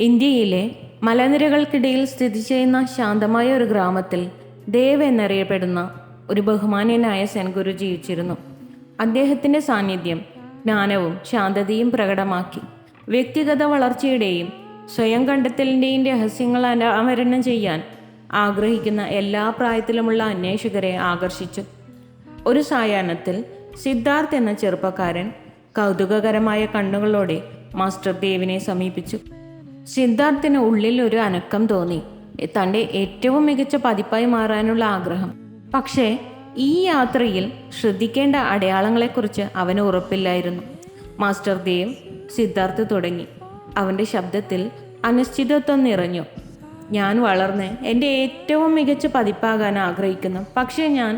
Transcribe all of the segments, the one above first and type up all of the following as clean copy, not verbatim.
ഇന്ത്യയിലെ മലനിരകൾക്കിടയിൽ സ്ഥിതി ചെയ്യുന്ന ശാന്തമായ ഒരു ഗ്രാമത്തിൽ ദേവ് എന്നറിയപ്പെടുന്ന ഒരു ബഹുമാന്യനായ സെൻഗുരു ജീവിച്ചിരുന്നു. അദ്ദേഹത്തിൻ്റെ സാന്നിധ്യം ജ്ഞാനവും ശാന്തതയും പ്രകടമാക്കി. വ്യക്തിഗത വളർച്ചയുടെയും സ്വയം കണ്ടെത്തലിൻ്റെയും രഹസ്യങ്ങൾ അനാവരണം ചെയ്യാൻ ആഗ്രഹിക്കുന്ന എല്ലാ പ്രായത്തിലുമുള്ള അന്വേഷകരെ ആകർഷിച്ചു. ഒരു സായാഹ്നത്തിൽ സിദ്ധാർത്ഥ് എന്ന ചെറുപ്പക്കാരൻ കൗതുകകരമായ കണ്ണുകളോടെ മാസ്റ്റർ ദേവിനെ സമീപിച്ചു. സിദ്ധാർത്ഥിന് ഉള്ളിൽ ഒരു അനക്കം തോന്നി, തൻ്റെ ഏറ്റവും മികച്ച പതിപ്പായി മാറാനുള്ള ആഗ്രഹം. പക്ഷേ ഈ യാത്രയിൽ ശ്രദ്ധിക്കേണ്ട അടയാളങ്ങളെക്കുറിച്ച് അവന് ഉറപ്പില്ലായിരുന്നു. മാസ്റ്റർ ദേവ് സിദ്ധാർത്ഥ് തുടങ്ങി. അവൻ്റെ ശബ്ദത്തിൽ അനിശ്ചിതത്വം നിറഞ്ഞു. ഞാൻ വളർന്ന് എൻ്റെ ഏറ്റവും മികച്ച പതിപ്പാകാൻ ആഗ്രഹിക്കുന്നു. പക്ഷേ ഞാൻ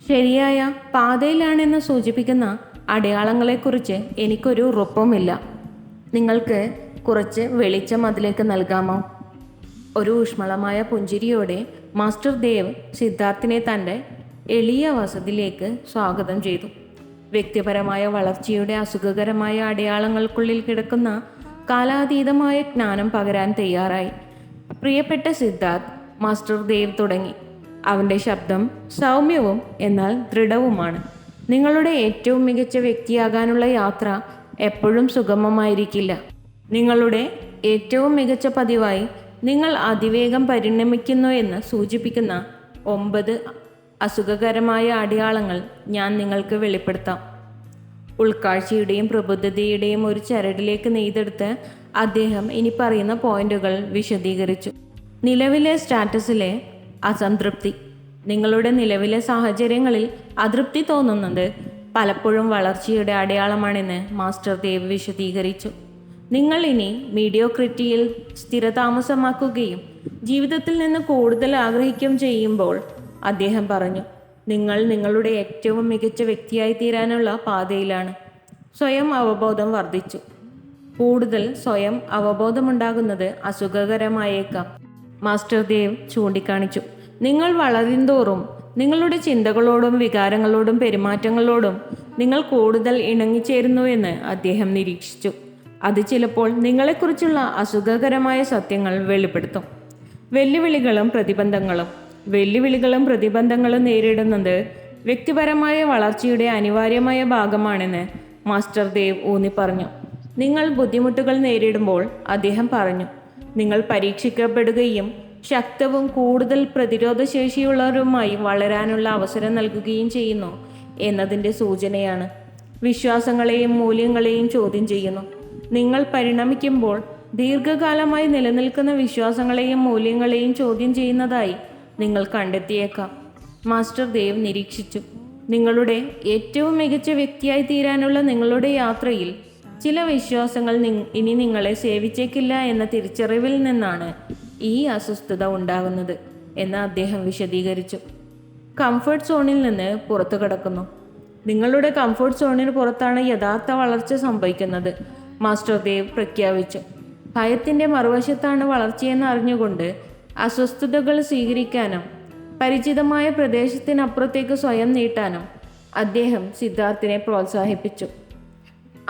ശരിയായ പാതയിലാണെന്ന് സൂചിപ്പിക്കുന്ന അടയാളങ്ങളെക്കുറിച്ച് എനിക്കൊരു ഉറപ്പുമില്ല. നിങ്ങൾക്ക് കുറച്ച് വെളിച്ചം അതിലേക്ക് നൽകാമോ? ഒരു ഊഷ്മളമായ പുഞ്ചിരിയോടെ മാസ്റ്റർ ദേവ് സിദ്ധാർത്ഥിനെ തൻ്റെ എളിയ വസതിയിലേക്ക് സ്വാഗതം ചെയ്തു. വ്യക്തിപരമായ വളർച്ചയുടെ അസുഖകരമായ അടയാളങ്ങൾക്കുള്ളിൽ കിടക്കുന്ന കാലാതീതമായ ജ്ഞാനം പകരാൻ തയ്യാറായി. പ്രിയപ്പെട്ട സിദ്ധാർത്ഥ്, മാസ്റ്റർ ദേവ് തുടങ്ങി. അവൻ്റെ ശബ്ദം സൗമ്യവും എന്നാൽ ദൃഢവുമാണ്. നിങ്ങളുടെ ഏറ്റവും മികച്ച വ്യക്തിയാകാനുള്ള യാത്ര എപ്പോഴും സുഗമമായിരിക്കില്ല. നിങ്ങളുടെ ഏറ്റവും മികച്ച പതിവായി നിങ്ങൾ അതിവേഗം പരിണമിക്കുന്നു എന്ന് സൂചിപ്പിക്കുന്ന 9 അസുഖകരമായ അടയാളങ്ങൾ ഞാൻ നിങ്ങൾക്ക് വെളിപ്പെടുത്താം. ഉൾക്കാഴ്ചയുടെയും പ്രബുദ്ധതയുടെയും ഒരു ചരടിലേക്ക് നെയ്തെടുത്ത് അദ്ദേഹം ഇനി പറയുന്ന പോയിന്റുകൾ വിശദീകരിച്ചു. നിലവിലെ സ്റ്റാറ്റസിലെ അസംതൃപ്തി. നിങ്ങളുടെ നിലവിലെ സാഹചര്യങ്ങളിൽ അതൃപ്തി തോന്നുന്നത് പലപ്പോഴും വളർച്ചയുടെ അടയാളമാണെന്ന് മാസ്റ്റർ ദേവ് വിശദീകരിച്ചു. നിങ്ങൾ ഇനി മീഡിയോക്രിറ്റിയിൽ സ്ഥിരതാമസമാക്കുകയും ജീവിതത്തിൽ നിന്ന് കൂടുതൽ ആഗ്രഹിക്കുകയും ചെയ്യുമ്പോൾ, അദ്ദേഹം പറഞ്ഞു, നിങ്ങൾ നിങ്ങളുടെ ഏറ്റവും മികച്ച വ്യക്തിയായി തീരാനുള്ള പാതയിലാണ്. സ്വയം അവബോധം വർദ്ധിച്ചു. കൂടുതൽ സ്വയം അവബോധമുണ്ടാകുന്നത് അസുഖകരമായേക്കാം, മാസ്റ്റർ ദേവ് ചൂണ്ടിക്കാണിച്ചു. നിങ്ങൾ വളരുന്തോറും നിങ്ങളുടെ ചിന്തകളോടും വികാരങ്ങളോടും പെരുമാറ്റങ്ങളോടും നിങ്ങൾ കൂടുതൽ ഇണങ്ങിച്ചേരുന്നുവെന്ന് അദ്ദേഹം നിരീക്ഷിച്ചു. അത് ചിലപ്പോൾ നിങ്ങളെക്കുറിച്ചുള്ള അസുഖകരമായ സത്യങ്ങൾ വെളിപ്പെടുത്തും. വെല്ലുവിളികളും പ്രതിബന്ധങ്ങളും നേരിടുന്നത് വ്യക്തിപരമായ വളർച്ചയുടെ അനിവാര്യമായ ഭാഗമാണെന്ന് മാസ്റ്റർ ദേവ് ഊന്നി പറഞ്ഞു. നിങ്ങൾ ബുദ്ധിമുട്ടുകൾ നേരിടുമ്പോൾ, അദ്ദേഹം പറഞ്ഞു, നിങ്ങൾ പരീക്ഷിക്കപ്പെടുകയും ശക്തവും കൂടുതൽ പ്രതിരോധശേഷിയുള്ളവരുമായി വളരാനുള്ള അവസരം നൽകുകയും ചെയ്യുന്നു എന്നതിൻ്റെ സൂചനയാണ്. വിശ്വാസങ്ങളെയും മൂല്യങ്ങളെയും ചോദ്യം ചെയ്യുന്നു. നിങ്ങൾ പരിണമിക്കുമ്പോൾ ദീർഘകാലമായി നിലനിൽക്കുന്ന വിശ്വാസങ്ങളെയും മൂല്യങ്ങളെയും ചോദ്യം ചെയ്യുന്നതായി നിങ്ങൾ കണ്ടെത്തിയേക്കാം, മാസ്റ്റർ ദേവ് നിരീക്ഷിച്ചു. നിങ്ങളുടെ ഏറ്റവും മികച്ച വ്യക്തിയായി തീരാനുള്ള നിങ്ങളുടെ യാത്രയിൽ ചില വിശ്വാസങ്ങൾ ഇനി നിങ്ങളെ സേവിച്ചേക്കില്ല എന്ന തിരിച്ചറിവിൽ നിന്നാണ് ഈ അസ്വസ്ഥത ഉണ്ടാകുന്നത് എന്ന് അദ്ദേഹം വിശദീകരിച്ചു. കംഫർട്ട് സോണിൽ നിന്ന് പുറത്തു കടക്കുന്നു. നിങ്ങളുടെ കംഫർട്ട് സോണിന് പുറത്താണ് യഥാർത്ഥ വളർച്ച സംഭവിക്കുന്നത്, മാസ്റ്റർ ദേവ് പ്രഖ്യാപിച്ചു. ഭയത്തിൻ്റെ മറുവശത്താണ് വളർച്ചയെന്ന് അറിഞ്ഞുകൊണ്ട് അസ്വസ്ഥതകൾ സ്വീകരിക്കാനും പരിചിതമായ പ്രദേശത്തിനപ്പുറത്തേക്ക് സ്വയം നീട്ടാനും അദ്ദേഹം സിദ്ധാർത്ഥിനെ പ്രോത്സാഹിപ്പിച്ചു.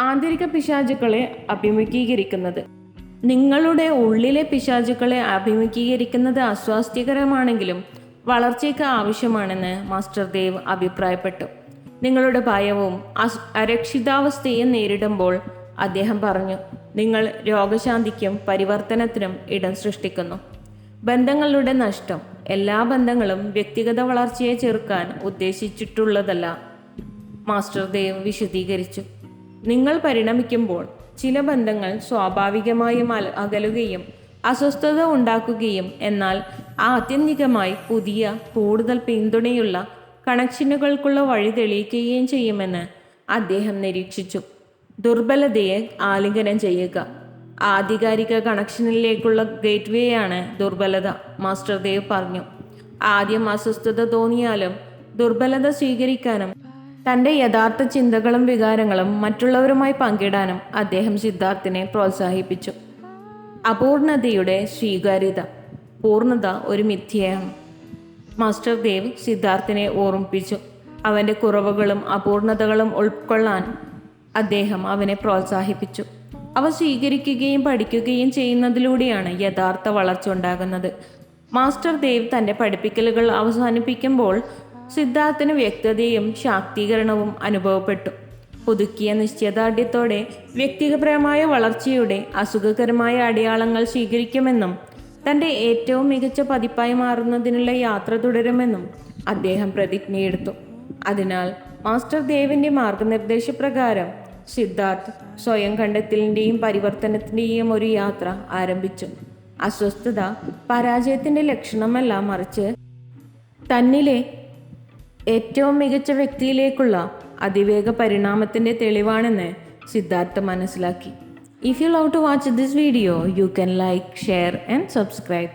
ആന്തരിക പിശാചുക്കളെ അഭിമുഖീകരിക്കുന്നത്. നിങ്ങളുടെ ഉള്ളിലെ പിശാചുക്കളെ അഭിമുഖീകരിക്കുന്നത് അസ്വാസ്ഥ്യകരമാണെങ്കിലും വളർച്ചയ്ക്ക് ആവശ്യമാണെന്ന് മാസ്റ്റർ ദേവ് അഭിപ്രായപ്പെട്ടു. നിങ്ങളുടെ ഭയവും അരക്ഷിതാവസ്ഥയും നേരിടുമ്പോൾ, അദ്ദേഹം പറഞ്ഞു, നിങ്ങൾ രോഗശാന്തിക്കും പരിവർത്തനത്തിനും ഇടം സൃഷ്ടിക്കുന്നു. ബന്ധങ്ങളുടെ നഷ്ടം. എല്ലാ ബന്ധങ്ങളും വ്യക്തിഗത വളർച്ചയെ ചെറുക്കാൻ ഉദ്ദേശിച്ചിട്ടുള്ളതല്ല, മാസ്റ്റർ ദേവ് വിശദീകരിച്ചു. നിങ്ങൾ പരിണമിക്കുമ്പോൾ ചില ബന്ധങ്ങൾ സ്വാഭാവികമായും അകലുകയും അസ്വസ്ഥത ഉണ്ടാക്കുകയും എന്നാൽ ആത്യന്തികമായി പുതിയ കൂടുതൽ പിന്തുണയുള്ള കണക്ഷനുകൾക്കുള്ള വഴി തെളിയിക്കുകയും ചെയ്യുമെന്ന് അദ്ദേഹം നിരീക്ഷിച്ചു. ദുർബലതയെ ആലിംഗനം ചെയ്യുക. ആധികാരിക കണക്ഷനിലേക്കുള്ള ഗേറ്റ്വേയാണ് ദുർബലത, മാസ്റ്റർ ദേവ് പറഞ്ഞു. ആദ്യം അസ്വസ്ഥത തോന്നിയാലും ദുർബലത സ്വീകരിക്കാനും തൻ്റെ യഥാർത്ഥ ചിന്തകളും വികാരങ്ങളും മറ്റുള്ളവരുമായി പങ്കിടാനും അദ്ദേഹം സിദ്ധാർത്ഥിനെ പ്രോത്സാഹിപ്പിച്ചു. അപൂർണതയുടെ സ്വീകാര്യത. പൂർണ്ണത ഒരു മിഥ്യയാണ്, മാസ്റ്റർ ദേവ് സിദ്ധാർത്ഥിനെ ഓർമ്മിപ്പിച്ചു. അവൻ്റെ കുറവുകളും അപൂർണതകളും ഉൾക്കൊള്ളാൻ അദ്ദേഹം അവനെ പ്രോത്സാഹിപ്പിച്ചു. അവ സ്വീകരിക്കുകയും പഠിക്കുകയും ചെയ്യുന്നതിലൂടെയാണ് യഥാർത്ഥ വളർച്ച ഉണ്ടാകുന്നത്. മാസ്റ്റർ ദേവ് തൻ്റെ പഠിപ്പിക്കലുകൾ അവസാനിപ്പിക്കുമ്പോൾ സിദ്ധാർത്ഥിന് വ്യക്തതയും ശാക്തീകരണവും അനുഭവപ്പെട്ടു. പുതുക്കിയ നിശ്ചയദാർഢ്യത്തോടെ വ്യക്തിപരമായ വളർച്ചയുടെ അസുഖകരമായ അടയാളങ്ങൾ സ്വീകരിക്കുമെന്നും തൻ്റെ ഏറ്റവും മികച്ച പതിപ്പായി മാറുന്നതിനുള്ള യാത്ര തുടരുമെന്നും അദ്ദേഹം പ്രതിജ്ഞയെടുത്തു. അതിനാൽ മാസ്റ്റർ ദേവിൻ്റെ മാർഗനിർദ്ദേശപ്രകാരം സിദ്ധാർത്ഥ് സ്വയം കണ്ടെത്തലിൻ്റെയും പരിവർത്തനത്തിൻ്റെയും ഒരു യാത്ര ആരംഭിച്ചു. അസ്വസ്ഥത പരാജയത്തിൻ്റെ ലക്ഷണമല്ല, മറിച്ച് തന്നിലെ ഏറ്റവും മികച്ച വ്യക്തിയിലേക്കുള്ള അതിവേഗ പരിണാമത്തിൻ്റെ തെളിവാണെന്ന് സിദ്ധാർത്ഥ് മനസ്സിലാക്കി. If you love to watch this video, you can like, share and subscribe.